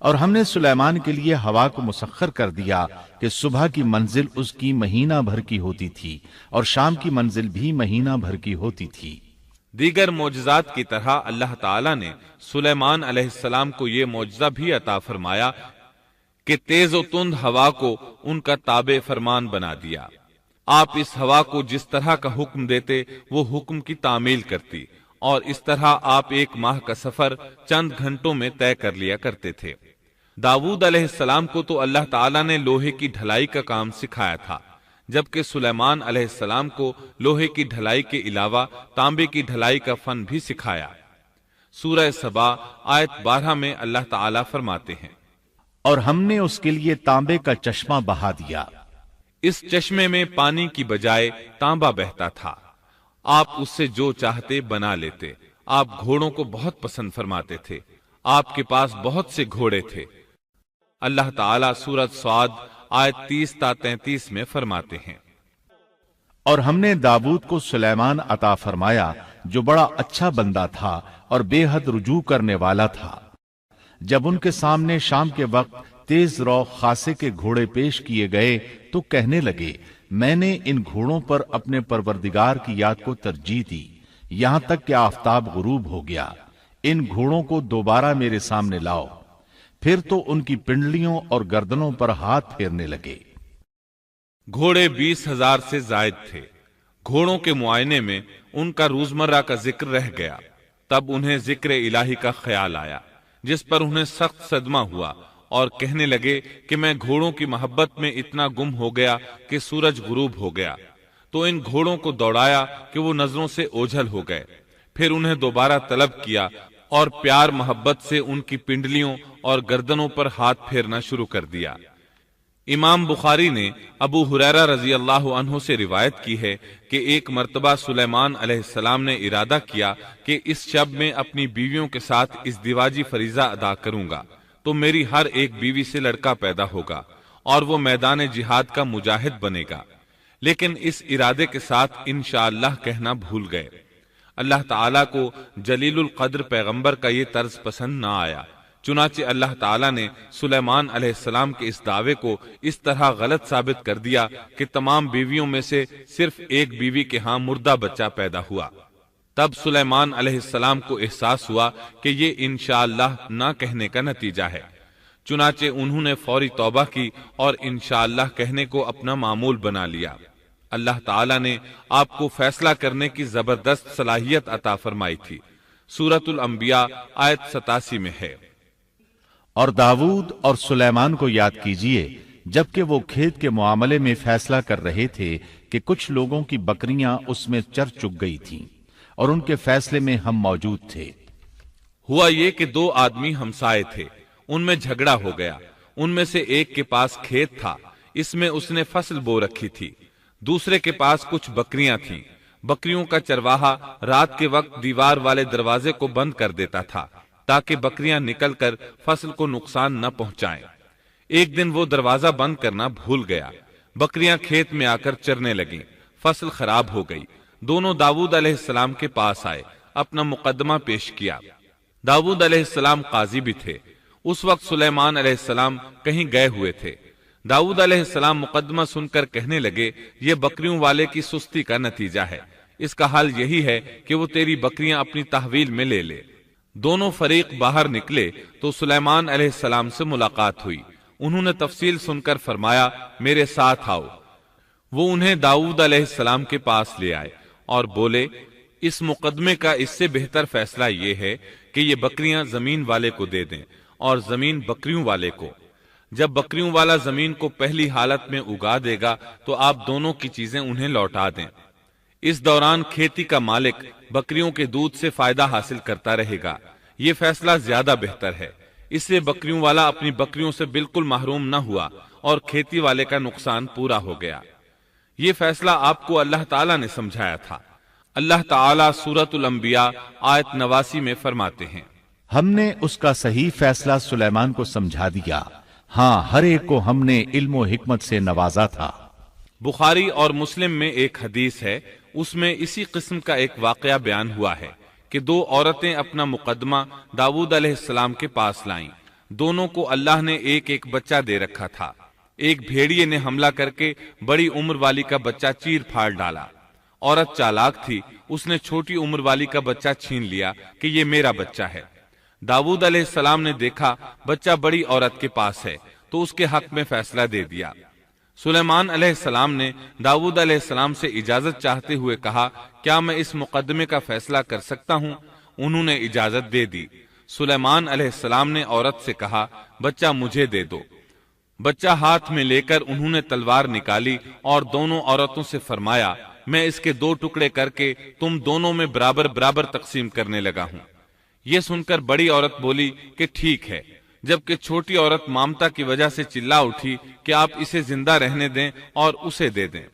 اور ہم نے سلیمان کے لیے ہوا کو مسخر کر دیا کہ صبح کی منزل اس کی مہینہ بھر کی ہوتی تھی اور شام کی منزل بھی مہینہ بھر کی ہوتی تھی۔ دیگر معجزات کی طرح اللہ تعالیٰ نے سلیمان علیہ السلام کو یہ معجزہ بھی عطا فرمایا کہ تیز و تند ہوا کو ان کا تابع فرمان بنا دیا۔ آپ اس ہوا کو جس طرح کا حکم دیتے وہ حکم کی تعمیل کرتی، اور اس طرح آپ ایک ماہ کا سفر چند گھنٹوں میں طے کر لیا کرتے تھے۔ داؤد علیہ السلام کو تو اللہ تعالیٰ نے لوہے کی ڈھلائی کا کام سکھایا تھا، جبکہ سلیمان علیہ السلام کو لوہے کی ڈھلائی کے علاوہ تانبے کی ڈھلائی کا فن بھی سکھایا۔ سورہ سبا آیت 12 میں اللہ تعالیٰ فرماتے ہیں، اور ہم نے اس کے لیے تانبے کا چشمہ بہا دیا۔ اس چشمے میں پانی کی بجائے تانبا بہتا تھا، آپ اس سے جو چاہتے بنا لیتے۔ آپ گھوڑوں کو بہت پسند فرماتے تھے، آپ کے پاس بہت سے گھوڑے تھے۔ اللہ تعالیٰ سورۃ صاد آیت 30 تا 33 میں فرماتے ہیں، اور ہم نے داؤد کو سلیمان عطا فرمایا جو بڑا اچھا بندہ تھا اور بے حد رجوع کرنے والا تھا۔ جب ان کے سامنے شام کے وقت تیز رو خاصے کے گھوڑے پیش کیے گئے تو کہنے لگے، میں نے ان گھوڑوں پر اپنے پروردگار کی یاد کو ترجیح دی یہاں تک کہ آفتاب غروب ہو گیا۔ ان گھوڑوں کو دوبارہ میرے سامنے لاؤ۔ پھر تو ان کی پنڈلیوں اور گردنوں پر ہاتھ پھیرنے لگے۔ گھوڑے 20,000 سے زائد تھے۔ گھوڑوں کے معائنے میں ان کا روزمرہ کا ذکر رہ گیا، تب انہیں ذکر الہی کا خیال آیا، جس پر انہیں سخت صدمہ ہوا اور کہنے لگے کہ میں گھوڑوں کی محبت میں اتنا گم ہو گیا کہ سورج غروب ہو گیا۔ تو ان گھوڑوں کو دوڑایا کہ وہ نظروں سے اوجھل ہو گئے، پھر انہیں دوبارہ طلب کیا اور پیار محبت سے ان کی پنڈلیوں اور گردنوں پر ہاتھ پھیرنا شروع کر دیا۔ امام بخاری نے ابو ہریرہ رضی اللہ عنہ سے روایت کی ہے کہ ایک مرتبہ سلیمان علیہ السلام نے ارادہ کیا کہ اس شب میں اپنی بیویوں کے ساتھ ازدواجی فریضہ ادا کروں گا تو میری ہر ایک بیوی سے لڑکا پیدا ہوگا اور وہ میدان جہاد کا مجاہد بنے گا، لیکن اس ارادے کے ساتھ انشاءاللہ کہنا بھول گئے۔ اللہ تعالیٰ کو جلیل القدر پیغمبر کا یہ طرز پسند نہ آیا، چنانچہ اللہ تعالیٰ نے سلیمان علیہ السلام کے اس دعوے کو اس طرح غلط ثابت کر دیا کہ تمام بیویوں میں سے صرف ایک بیوی کے ہاں مردہ بچہ پیدا ہوا۔ تب سلیمان علیہ السلام کو احساس ہوا کہ یہ انشاءاللہ نہ کہنے کا نتیجہ ہے، چنانچہ انہوں نے فوری توبہ کی اور انشاءاللہ کہنے کو اپنا معمول بنا لیا۔ اللہ تعالیٰ نے آپ کو فیصلہ کرنے کی زبردست صلاحیت عطا فرمائی تھی۔ سورۃ الانبیاء آیت 87 میں ہے، اور داؤد اور سلیمان کو یاد کیجئے جبکہ وہ کھیت کے معاملے میں فیصلہ کر رہے تھے کہ کچھ لوگوں کی بکریاں اس میں چر چگ گئی تھیں اور ان کے فیصلے میں ہم موجود تھے۔ ہوا یہ کہ دو آدمی ہمسائے تھے، ان میں جھگڑا ہو گیا۔ ان میں سے ایک کے پاس کھیت تھا، اس میں اس نے فصل بو رکھی تھی، دوسرے کے پاس کچھ بکریاں تھیں۔ بکریوں کا چرواہا رات کے وقت دیوار والے دروازے کو بند کر دیتا تھا تاکہ بکریاں نکل کر فصل کو نقصان نہ پہنچائیں۔ ایک دن وہ دروازہ بند کرنا بھول گیا، بکریاں کھیت میں آ کر چرنے لگیں، فصل خراب ہو گئی۔ دونوں داؤد علیہ السلام کے پاس آئے، اپنا مقدمہ پیش کیا۔ داؤد علیہ السلام قاضی بھی تھے۔ اس وقت سلیمان علیہ السلام کہیں گئے ہوئے تھے۔ داؤد علیہ السلام مقدمہ سن کر کہنے لگے، یہ بکریوں والے کی سستی کا نتیجہ ہے، اس کا حل یہی ہے کہ وہ تیری بکریاں اپنی تحویل میں لے لے۔ دونوں فریق باہر نکلے تو سلیمان علیہ السلام سے ملاقات ہوئی۔ انہوں نے تفصیل سن کر فرمایا، میرے ساتھ آؤ۔ وہ انہیں داؤد علیہ السلام کے پاس لے آئے اور بولے، اس مقدمے کا اس سے بہتر فیصلہ یہ ہے کہ یہ بکریاں زمین والے کو دے دیں اور زمین بکریوں والے کو۔ جب بکریوں والا زمین کو پہلی حالت میں اگا دے گا تو آپ دونوں کی چیزیں انہیں لوٹا دیں۔ اس دوران کھیتی کا مالک بکریوں کے دودھ سے فائدہ حاصل کرتا رہے گا۔ یہ فیصلہ زیادہ بہتر ہے۔ اس سے بکریوں والا اپنی بکریوں سے بالکل محروم نہ ہوا اور کھیتی والے کا نقصان پورا ہو گیا۔ یہ فیصلہ آپ کو اللہ تعالیٰ نے سمجھایا تھا۔ اللہ تعالیٰ سورۃ الانبیاء آیت 89 میں فرماتے ہیں، ہم نے اس کا صحیح فیصلہ سلیمان کو سمجھا دیا، ہاں ہر ایک کو ہم نے علم و حکمت سے نوازا تھا۔ بخاری اور مسلم میں ایک حدیث ہے، اس میں اسی قسم کا ایک واقعہ بیان ہوا ہے کہ دو عورتیں اپنا مقدمہ داؤد علیہ السلام کے پاس لائیں۔ دونوں کو اللہ نے ایک ایک بچہ دے رکھا تھا۔ ایک بھیڑیے نے حملہ کر کے بڑی عمر والی کا بچہ چیر پھاڑ ڈالا۔ عورت چالاک تھی، اس نے چھوٹی عمر والی کا بچہ چھین لیا کہ یہ میرا بچہ ہے۔ داؤد علیہ السلام نے دیکھا بچہ بڑی عورت کے پاس ہے تو اس کے حق میں فیصلہ دے دیا۔ سلیمان علیہ السلام نے داؤد علیہ السلام سے اجازت چاہتے ہوئے کہا، کیا میں اس مقدمے کا فیصلہ کر سکتا ہوں؟ انہوں نے اجازت دے دی۔ سلیمان علیہ السلام نے عورت سے کہا، بچہ مجھے دے دو۔ بچہ ہاتھ میں لے کر انہوں نے تلوار نکالی اور دونوں عورتوں سے فرمایا، میں اس کے 2 ٹکڑے کر کے تم دونوں میں برابر برابر تقسیم کرنے لگا ہوں۔ یہ سن کر بڑی عورت بولی کہ ٹھیک ہے، جبکہ چھوٹی عورت مامتا کی وجہ سے چلا اٹھی کہ آپ اسے زندہ رہنے دیں اور اسے دے دیں۔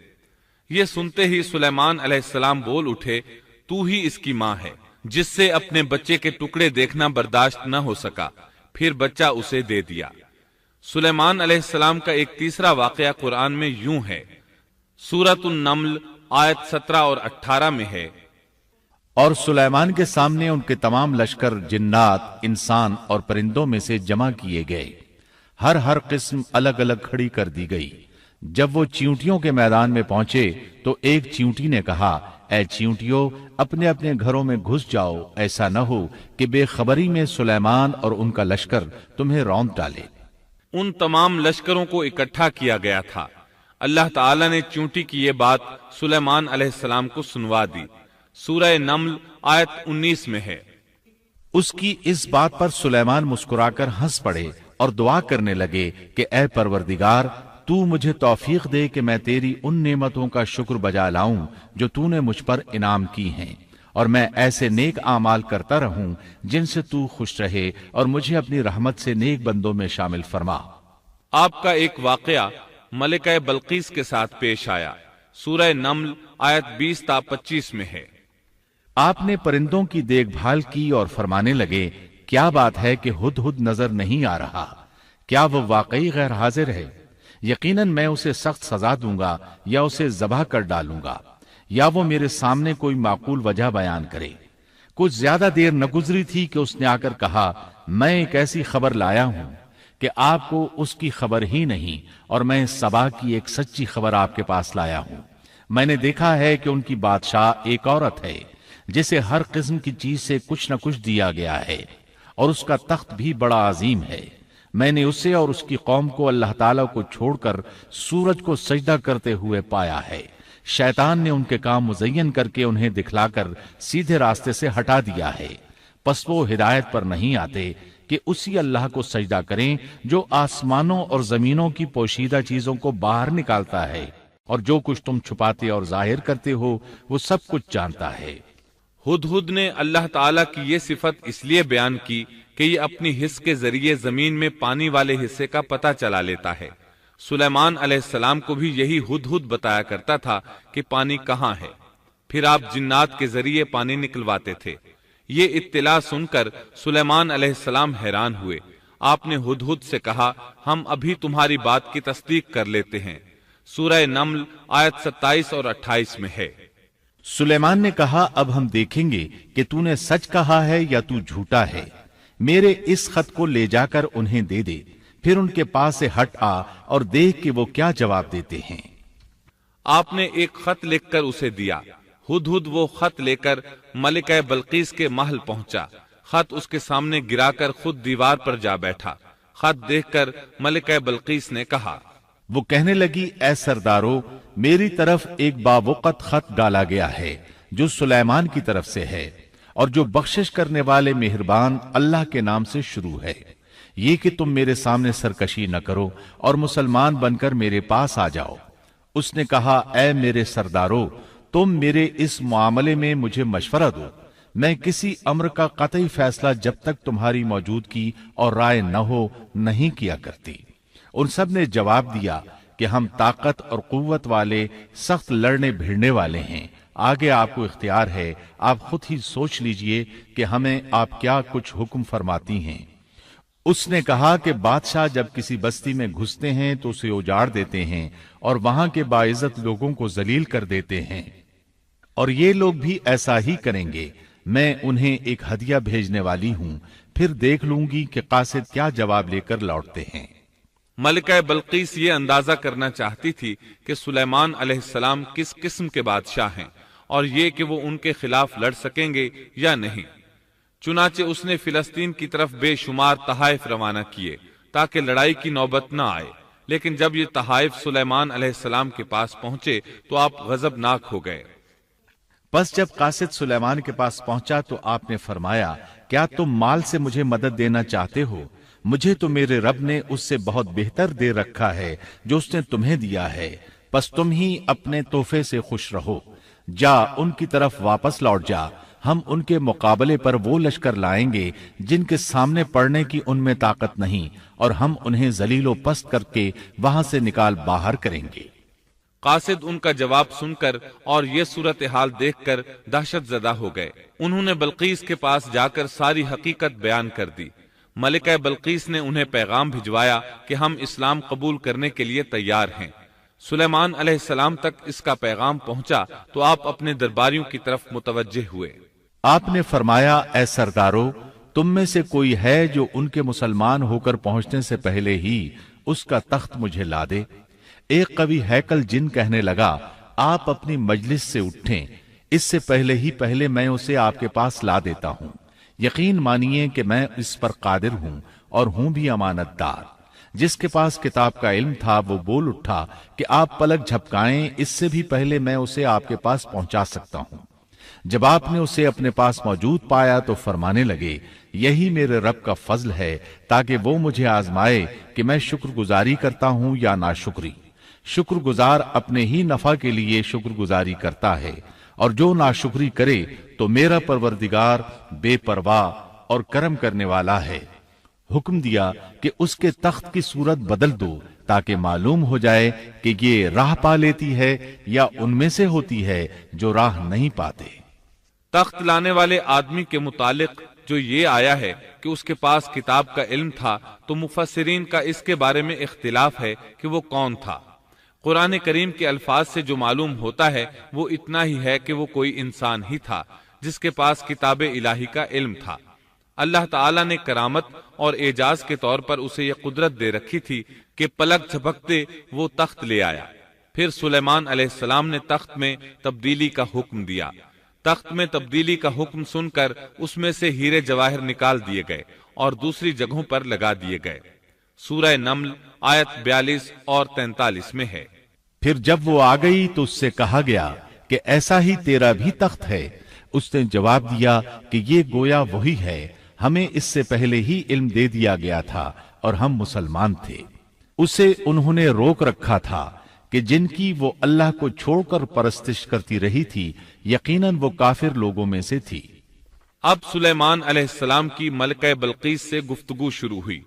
یہ سنتے ہی سلیمان علیہ السلام بول اٹھے، تو ہی اس کی ماں ہے، جس سے اپنے بچے کے ٹکڑے دیکھنا برداشت نہ ہو سکا، پھر بچہ اسے دے دیا۔ سلیمان علیہ السلام کا ایک تیسرا واقعہ قرآن میں یوں ہے، سورۃ النمل آیت 17 اور 18 میں ہے، اور سلیمان کے سامنے ان کے تمام لشکر جنات، انسان اور پرندوں میں سے جمع کیے گئے، ہر قسم الگ الگ کھڑی کر دی گئی۔ جب وہ چیونٹیوں کے میدان میں پہنچے تو ایک چیونٹی نے کہا، اے چیونٹیوں، اپنے اپنے گھروں میں گھس جاؤ، ایسا نہ ہو کہ بے خبری میں سلیمان اور ان کا لشکر تمہیں روند ڈالے۔ ان تمام لشکروں کو اکٹھا کیا گیا تھا۔ اللہ تعالی نے چیونٹی کی یہ بات سلیمان علیہ السلام کو سنوا دی۔ سورہ نمل آیت 19 میں ہے، اس کی اس بات پر سلیمان مسکرا کر ہنس پڑے اور دعا کرنے لگے کہ اے پروردگار، تو مجھے توفیق دے کہ میں تیری ان نعمتوں کا شکر بجا لاؤں جو تو نے مجھ پر انعام کی ہیں، اور میں ایسے نیک اعمال کرتا رہوں جن سے تو خوش رہے، اور مجھے اپنی رحمت سے نیک بندوں میں شامل فرما۔ آپ کا ایک واقعہ ملکہ بلقیس کے ساتھ پیش آیا۔ سورہ نمل آیت 20 تا 25 میں ہے، آپ نے پرندوں کی دیکھ بھال کی اور فرمانے لگے، کیا بات ہے کہ ہدہد نظر نہیں آ رہا؟ کیا وہ واقعی غیر حاضر ہے؟ یقیناً میں اسے سخت سزا دوں گا یا اسے ذبح کر ڈالوں گا، یا وہ میرے سامنے کوئی معقول وجہ بیان کرے۔ کچھ زیادہ دیر نہ گزری تھی کہ اس نے آ کر کہا، میں ایک ایسی خبر لایا ہوں کہ آپ کو اس کی خبر ہی نہیں، اور میں سبا کی ایک سچی خبر آپ کے پاس لایا ہوں۔ میں نے دیکھا ہے کہ ان کی بادشاہ ایک عورت ہے جسے ہر قسم کی چیز سے کچھ نہ کچھ دیا گیا ہے، اور اس کا تخت بھی بڑا عظیم ہے۔ میں نے اسے اور اس کی قوم کو اللہ تعالیٰ کو چھوڑ کر سورج کو سجدہ کرتے ہوئے پایا ہے۔ شیطان نے ان کے کام مزین کر کے انہیں دکھلا کر سیدھے راستے سے ہٹا دیا ہے، پس وہ ہدایت پر نہیں آتے کہ اسی اللہ کو سجدہ کریں جو آسمانوں اور زمینوں کی پوشیدہ چیزوں کو باہر نکالتا ہے، اور جو کچھ تم چھپاتے اور ظاہر کرتے ہو وہ سب کچھ جانتا ہے۔ ہدہد نے اللہ تعالیٰ کی یہ صفت اس لیے بیان کی کہ یہ اپنی حس کے ذریعے زمین میں پانی والے حصے کا پتہ چلا لیتا ہے۔ سلیمان علیہ السلام کو بھی یہی ہدہد بتایا کرتا تھا کہ پانی کہاں ہے، پھر آپ جنات کے ذریعے پانی نکلواتے تھے۔ یہ اطلاع سن کر سلیمان علیہ السلام حیران ہوئے۔ آپ نے ہدہد سے کہا، ہم ابھی تمہاری بات کی تصدیق کر لیتے ہیں۔ سورہ نمل آیت 27 اور 28 میں ہے، سلیمان نے کہا، اب ہم دیکھیں گے کہ تو نے سچ کہا ہے یا تو جھوٹا ہے۔ میرے اس خط کو لے جا کر انہیں دے دے، پھر ان کے پاس سے ہٹ آ اور دیکھ کہ وہ کیا جواب دیتے ہیں۔ آپ نے ایک خط لکھ کر اسے دیا۔ ہدہد وہ خط لے کر ملکہ بلقیس کے محل پہنچا۔ خط اس کے سامنے گرا کر خود دیوار پر جا بیٹھا۔ خط دیکھ کر ملکہ بلقیس نے کہا، وہ کہنے لگی، اے سردارو، میری طرف ایک باوقت خط ڈالا گیا ہے جو سلیمان کی طرف سے ہے، اور جو بخشش کرنے والے مہربان اللہ کے نام سے شروع ہے، یہ کہ تم میرے سامنے سرکشی نہ کرو اور مسلمان بن کر میرے پاس آ جاؤ۔ اس نے کہا، اے میرے سردارو، تم میرے اس معاملے میں مجھے مشورہ دو۔ میں کسی امر کا قطعی فیصلہ جب تک تمہاری موجودگی اور رائے نہ ہو نہیں کیا کرتی۔ ان سب نے جواب دیا کہ ہم طاقت اور قوت والے، سخت لڑنے بھیڑنے والے ہیں، آگے آپ کو اختیار ہے، آپ خود ہی سوچ لیجئے کہ ہمیں آپ کیا کچھ حکم فرماتی ہیں۔ اس نے کہا کہ بادشاہ جب کسی بستی میں گھستے ہیں تو اسے اجاڑ دیتے ہیں اور وہاں کے باعزت لوگوں کو ذلیل کر دیتے ہیں، اور یہ لوگ بھی ایسا ہی کریں گے، میں انہیں ایک ہدیہ بھیجنے والی ہوں، پھر دیکھ لوں گی کہ قاصد کیا جواب لے کر لوٹتے ہیں۔ ملکہ بلقیس یہ اندازہ کرنا چاہتی تھی کہ سلیمان علیہ السلام کس قسم کے بادشاہ ہیں اور یہ کہ وہ ان کے خلاف لڑ سکیں گے یا نہیں۔ چنانچہ اس نے فلسطین کی طرف بے شمار تحائف روانہ کیے تاکہ لڑائی کی نوبت نہ آئے، لیکن جب یہ تحائف سلیمان علیہ السلام کے پاس پہنچے تو آپ غضبناک ہو گئے۔ پس جب قاصد سلیمان کے پاس پہنچا تو آپ نے فرمایا، کیا تم مال سے مجھے مدد دینا چاہتے ہو؟ مجھے تو میرے رب نے اس سے بہت بہتر دے رکھا ہے جو اس نے تمہیں دیا ہے، پس تم ہی اپنے تحفے سے خوش رہو۔ جا ان کی طرف واپس لوٹ جا، ہم ان کے مقابلے پر وہ لشکر لائیں گے جن کے سامنے پڑنے کی ان میں طاقت نہیں، اور ہم انہیں ذلیل و پست کر کے وہاں سے نکال باہر کریں گے۔ قاصد ان کا جواب سن کر اور یہ صورتحال دیکھ کر دہشت زدہ ہو گئے۔ انہوں نے بلقیس کے پاس جا کر ساری حقیقت بیان کر دی۔ ملکہ بلقیس نے انہیں پیغام بھجوایا کہ ہم اسلام قبول کرنے کے لیے تیار ہیں۔ سلیمان علیہ السلام تک اس کا پیغام پہنچا تو آپ اپنے درباریوں کی طرف متوجہ ہوئے۔ آپ نے فرمایا، اے سردارو، تم میں سے کوئی ہے جو ان کے مسلمان ہو کر پہنچنے سے پہلے ہی اس کا تخت مجھے لا دے؟ ایک قوی ہیکل جن کہنے لگا، آپ اپنی مجلس سے اٹھیں، اس سے پہلے میں اسے آپ کے پاس لا دیتا ہوں۔ یقین مانیے کہ میں اس پر قادر ہوں اور ہوں بھی امانت دار۔ جس کے پاس کتاب کا علم تھا وہ بول اٹھا کہ آپ پلک جھپکائیں، اس سے بھی پہلے میں اسے آپ کے پاس پہنچا سکتا ہوں۔ جب آپ نے اسے اپنے پاس موجود پایا تو فرمانے لگے، یہی میرے رب کا فضل ہے تاکہ وہ مجھے آزمائے کہ میں شکر گزاری کرتا ہوں یا ناشکری۔ شکر گزار اپنے ہی نفع کے لیے شکر گزاری کرتا ہے، اور جو ناشکری کرے تو میرا پروردگار بے پرواہ اور کرم کرنے والا ہے۔ حکم دیا کہ اس کے تخت کی صورت بدل دو تاکہ معلوم ہو جائے کہ یہ راہ پا لیتی ہے یا ان میں سے ہوتی ہے جو راہ نہیں پاتے۔ تخت لانے والے آدمی کے متعلق جو یہ آیا ہے کہ اس کے پاس کتاب کا علم تھا، تو مفسرین کا اس کے بارے میں اختلاف ہے کہ وہ کون تھا۔ قرآن کریم کے الفاظ سے جو معلوم ہوتا ہے وہ اتنا ہی ہے کہ وہ کوئی انسان ہی تھا جس کے پاس کتاب الہی کا علم تھا۔ اللہ تعالیٰ نے کرامت اور اعجاز کے طور پر اسے یہ قدرت دے رکھی تھی کہ پلک جھپکتے وہ تخت لے آیا۔ پھر سلیمان علیہ السلام نے تخت میں تبدیلی کا حکم دیا۔ تخت میں تبدیلی کا حکم سن کر اس میں سے ہیرے جواہر نکال دیے گئے اور دوسری جگہوں پر لگا دیے گئے۔ سورہ نمل آیت 42 اور 43 میں ہے۔ پھر جب وہ آ گئی تو اس سے کہا گیا کہ ایسا ہی تیرا بھی تخت ہے۔ اس نے جواب دیا کہ یہ گویا وہی ہے، ہمیں اس سے پہلے ہی علم دے دیا گیا تھا اور ہم مسلمان تھے۔ اسے انہوں نے روک رکھا تھا کہ جن کی وہ اللہ کو چھوڑ کر پرستش کرتی رہی تھی، یقیناً وہ کافر لوگوں میں سے تھی۔ اب سلیمان علیہ السلام کی ملکہ بلقیس سے گفتگو شروع ہوئی۔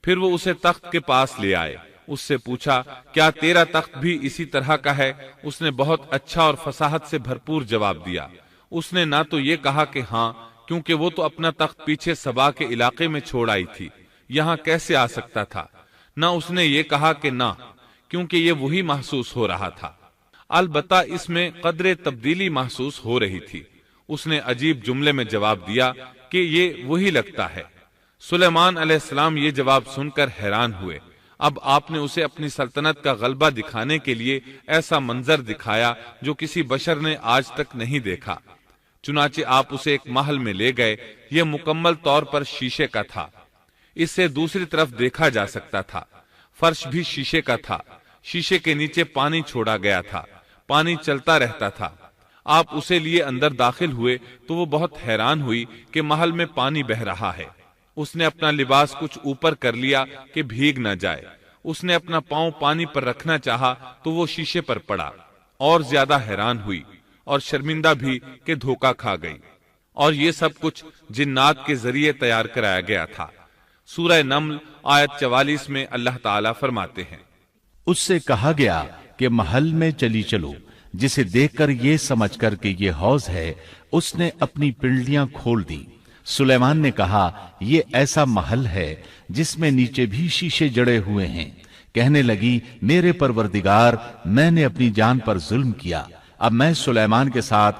پھر وہ اسے تخت کے پاس لے آئے۔ اس سے پوچھا، کیا تیرا تخت بھی اسی طرح کا ہے؟ اس نے بہت اچھا اور فصاحت سے بھرپور جواب دیا۔ اس نے نہ تو یہ کہا کہ ہاں، کیونکہ وہ تو اپنا تخت پیچھے سبا کے علاقے میں چھوڑ آئی تھی، یہاں کیسے آ سکتا تھا، نہ اس نے یہ کہا کہ نہ، کیونکہ یہ وہی محسوس ہو رہا تھا۔ البتہ اس میں قدر تبدیلی محسوس ہو رہی تھی۔ اس نے عجیب جملے میں جواب دیا کہ یہ وہی لگتا ہے۔ سلیمان علیہ السلام یہ جواب سن کر حیران ہوئے۔ اب آپ نے اسے اپنی سلطنت کا غلبہ دکھانے کے لیے ایسا منظر دکھایا جو کسی بشر نے آج تک نہیں دیکھا۔ چنانچہ آپ اسے ایک محل میں لے گئے۔ یہ مکمل طور پر شیشے کا تھا، اس سے دوسری طرف دیکھا جا سکتا تھا۔ فرش بھی شیشے کا تھا، شیشے کے نیچے پانی چھوڑا گیا تھا، پانی چلتا رہتا تھا۔ آپ اسے لیے اندر داخل ہوئے تو وہ بہت حیران ہوئی کہ محل میں پانی بہ رہا ہے۔ اس نے اپنا لباس کچھ اوپر کر لیا کہ بھیگ نہ جائے۔ اس نے اپنا پاؤں پانی پر رکھنا چاہا تو وہ شیشے پر پڑا، اور زیادہ حیران ہوئی اور شرمندہ بھی کہ دھوکا کھا گئی۔ اور یہ سب کچھ جنات کے ذریعے تیار کرایا گیا تھا۔ سورہ نمل آیت 44 میں اللہ تعالیٰ فرماتے ہیں، اس سے کہا گیا کہ محل میں چلی چلو، جسے دیکھ کر یہ سمجھ کر کہ یہ حوض ہے، اس نے اپنی پنڈلیاں کھول دی۔ سلیمان نے کہا، یہ ایسا محل ہے جس میں نیچے بھی شیشے جڑے ہوئے ہیں۔ کہنے لگی، میرے پروردگار، میں نے اپنی جان پر ظلم کیا، اب میں سلیمان کے ساتھ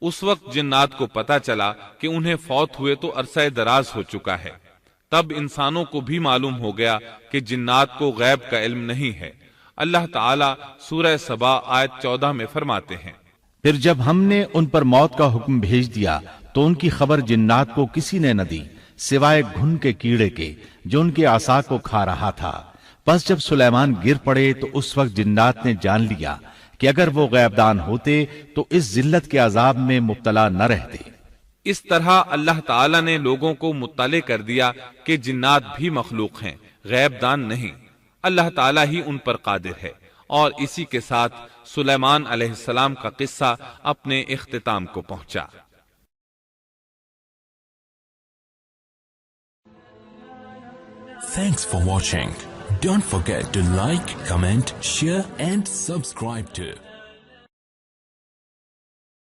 اس وقت جنات کو پتا چلا کہ انہیں فوت ہوئے تو عرصہ دراز ہو چکا ہے۔ تب انسانوں کو بھی معلوم ہو گیا کہ جنات کو غیب کا علم نہیں ہے۔ اللہ تعالیٰ سورہ سبا آیت 14 میں فرماتے ہیں، پھر جب ہم نے ان پر موت کا حکم بھیج دیا تو ان کی خبر جنات کو کسی نے نہ دی سوائے گھن کے کیڑے کے جو ان کے عصا کو کھا رہا تھا۔ پس جب سلیمان گر پڑے تو اس وقت جنات نے جان لیا کہ اگر وہ غیب دان ہوتے تو اس ذلت کے عذاب میں مبتلا نہ رہتے۔ اس طرح اللہ تعالیٰ نے لوگوں کو مطلع کر دیا کہ جنات بھی مخلوق ہیں، غیب دان نہیں۔ اللہ تعالیٰ ہی ان پر قادر ہے۔ اور اسی کے ساتھ سلیمان علیہ السلام کا قصہ اپنے اختتام کو پہنچا۔ Thanks for watching. Don't forget to like, comment, share and subscribe to